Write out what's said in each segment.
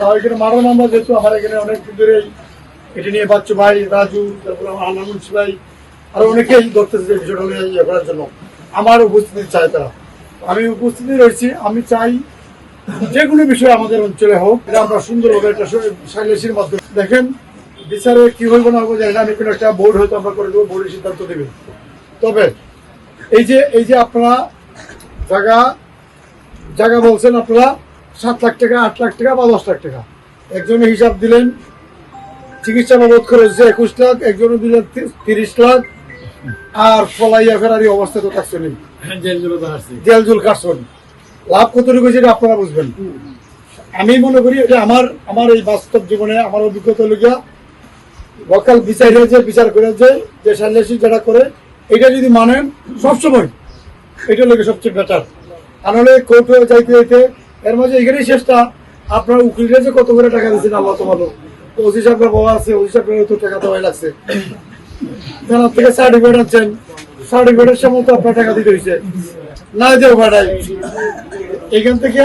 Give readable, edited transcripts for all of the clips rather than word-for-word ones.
এখানে মারার মামলা যেহেতু আমার এখানে অনেক ধরে এটা নিয়ে বাচ্চু ভাই, রাজু, তারপরে আমার আনামুন্সি ভাই, আরো অনেকেই ধরতেছে বিষয়টা ইয়ে করার জন্য। আমার উপস্থিতি চায় তারা, আমি উপস্থিতি রয়েছি। আমি চাই যে কোনো বিষয় আমাদের অঞ্চলে হোক, এটা আমরা সুন্দরভাবে একটা সাইলেন্সের মাধ্যমে দেখেন বিচারে কি হইব না হইব জানি না। আমি কোনো একটা বোর্ড হয়তো আমরা করে দেবো, বোর্ডের সিদ্ধান্ত দেবে। তবে এই যে আপনারা জায়গা বলছেন, আপনারা 7 লাখ টাকা, 8 লাখ টাকা বা 10 লাখ টাকা, একজনের হিসাব দিলেন চিকিৎসা বাবদ খরচ 21 লাখ, একজনে দিলেন 30 লাখ, আর ফলাইয়া ফেরারি অবস্থা তো থাকছে নেই, জেল কাটছেন। লাভ কতটুকু সেটা আপনারা বুঝবেন। আমি মনে করি এটা আমার এই বাস্তব জীবনে আমার অভিজ্ঞতা লেগে বকাল বিচার করে যে সাইলেন্সি যেটা করে এটা যদি মানেন সবসময় এটা লেগে সবচেয়ে বেটার। আর নাহলে কোর্টে যাইতে এর মাঝে এখানেই শেষটা। আপনার উকিলরা যে কত করে টাকা দিচ্ছেন আল্লাহ তোমার, ওসি সাহেবের বাবা আছে, ওসি সাহেবের তো টাকা দেওয়াই লাগছে। থানার থেকে সার্টিফিকেট আনছেন, সার্টিফিকেটের সময় তো আপনার টাকা দিতে হয়েছে না, যে ভাড়াই এখান থেকে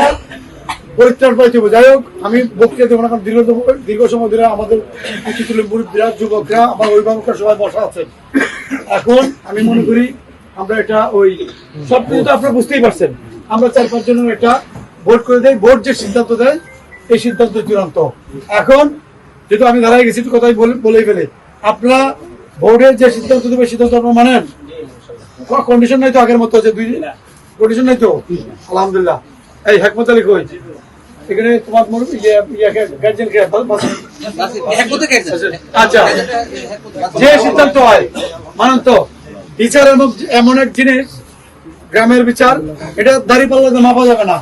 পরিত্রাণ পাইতে হবে। যাই হোক, আমি বক্তৃতা দেবো না, কারণ দীর্ঘ সময় ধরে আমাদের কিছু বিরাট যুবকরা, আমার অভিভাবকরা সবাই বসা আছেন। এখন আমি মনে করি আমরা এটা ওই সব কিছু তো আপনারা বুঝতেই পারছেন, আমরা 4-5 জনের একটা ভোট করে দেয়। ভোট যে সিদ্ধান্ত দেয় এই সিদ্ধান্ত চূড়ান্ত। এখন যেহেতু আমি দাঁড়াই গেছি, একটু কথাই বলেই ফেলে, আপনারা ভোটের যে সিদ্ধান্ত দেবে সিদ্ধান্ত আপনারা মানেন। কন্ডিশন নাই তো আগের মতো, যে 2 কন্ডিশন নাই তো, আলহামদুলিল্লাহ। এই হেকমত আলী কই এখানে তোমার গার্জেন কে? আচ্ছা, যে সিদ্ধান্ত হয় মানেন তো। বিচার এমন এক জিনিস, গ্রামের বিচার, এটা দাঁড়িপাল্লা মাপা যাবে না।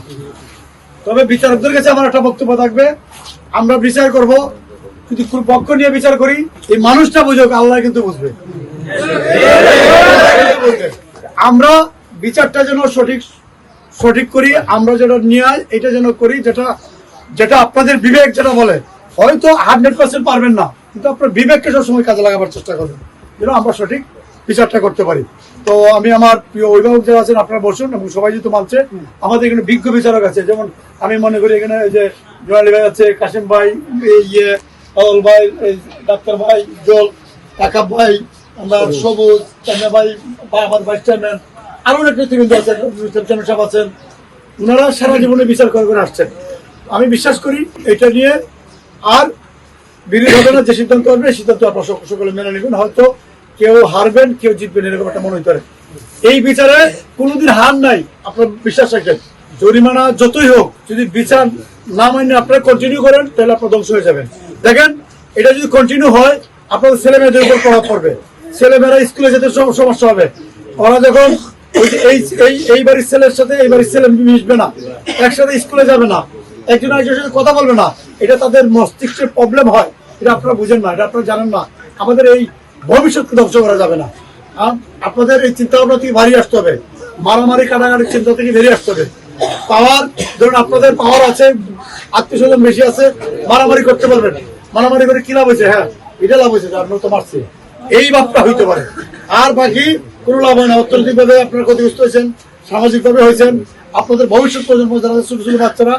তবে বিচারকদের কাছে আমার একটা বক্তব্য থাকবে, আমরা বিচার করব যদি পক্ষ নিয়ে বিচার করি, এই মানুষটা বুঝুক, আল্লাহ কিন্তু বুঝবে। আমরা বিচারটা যেন সঠিক করি, আমরা যেটা ন্যায় এটা যেন করি, যেটা আপনাদের বিবেক যেটা বলে। হয়তো 100% পারবেন না, কিন্তু আপনার বিবেককে সবসময় কাজে লাগাবার চেষ্টা করবেন, যেন আমরা সঠিক বিচারটা করতে পারি। তো আমি আমার প্রিয় অভিভাবক যারা আছেন আপনারা বসুন, এবং সবাই যেহেতু মানছে, আমাদের এখানে বিজ্ঞ বিচারক আছে। যেমন আমি মনে করি এখানে যে জোয়ালি ভাই আছে, কাশিম ভাই, আউল ভাই, ডাক্তার ভাই, জল, কাকাব ভাই, আমরা সবুজ, চান্না ভাই, আমার ভাইস চেয়ারম্যান, আরো অনেক নেতৃবৃন্দ আছেন, সাহেব আছেন। ওনারা সারা জীবনে বিচার করে আসছেন। আমি বিশ্বাস করি এটা নিয়ে আর বিরোধ হবে না। যে সিদ্ধান্ত হবে সিদ্ধান্ত আপনার সকলে মেনে নেবেন। হয়তো কেউ হারবেন, কেউ জিতবেন, এরকম একটা মনে হতে পারে। এই বিচারে কোনোদিন হার নাই, আপনার বিশ্বাস রাখেন। জরিমানা যতই হোক, যদি বিচার না মানে আপনারা কন্টিনিউ করেন, তাহলে আপনার ধ্বংস হয়ে যাবেন। দেখেন, এটা যদি কন্টিনিউ হয়, আপনাদের ছেলে মেয়েদের উপর প্রভাব পড়বে। ছেলেমেয়েরা স্কুলে যেতে সমস্যা হবে। ওরা যখন এই বাড়ির ছেলের সাথে এই বাড়ির ছেলে মিশবে না, একসাথে স্কুলে যাবে না, একজন একজনের সাথে কথা বলবে না, এটা তাদের মস্তিষ্কের প্রবলেম হয়। এটা আপনারা বুঝেন না, এটা আপনারা জানেন না। আমাদের এই ভবিষ্যৎকে ধ্বংস করা যাবে না। আপনাদের এই চিন্তা ভাবনা থেকে বাড়িয়ে আসতে হবে, মারামারি কাটাকাটির চিন্তা থেকে বেরিয়ে আসতে হবে। পাওয়ার, ধরুন আপনাদের পাওয়ার আছে, আত্মীয় স্বজন বেশি আছে, মারামারি করতে পারবেন। মারামারি করে কি লাভ হয়েছে? হ্যাঁ, এটা লাভ হয়েছে, আপনার তো মারছে, এই ভাবটা হইতে পারে। আর বাকি কোনো লাভ হয় না। অর্থনৈতিক ভাবে আপনারা ক্ষতিগ্রস্ত হয়েছেন, সামাজিক ভাবে হয়েছেন। আপনাদের ভবিষ্যৎ প্রজন্ম যারা ছোট ছোট বাচ্চারা,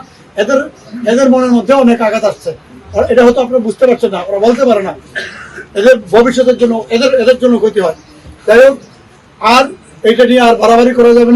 এদের মনের মধ্যে অনেক আঘাত আসছে। আর এটা হয়তো আপনারা বুঝতে পারছেন না, ওরা বলতে পারে না, এদের ভবিষ্যতের জন্য এদের জন্য ক্ষতি হয়। যাই হোক, আর এইটা নিয়ে আর বাড়াবাড়ি করা যাবে না।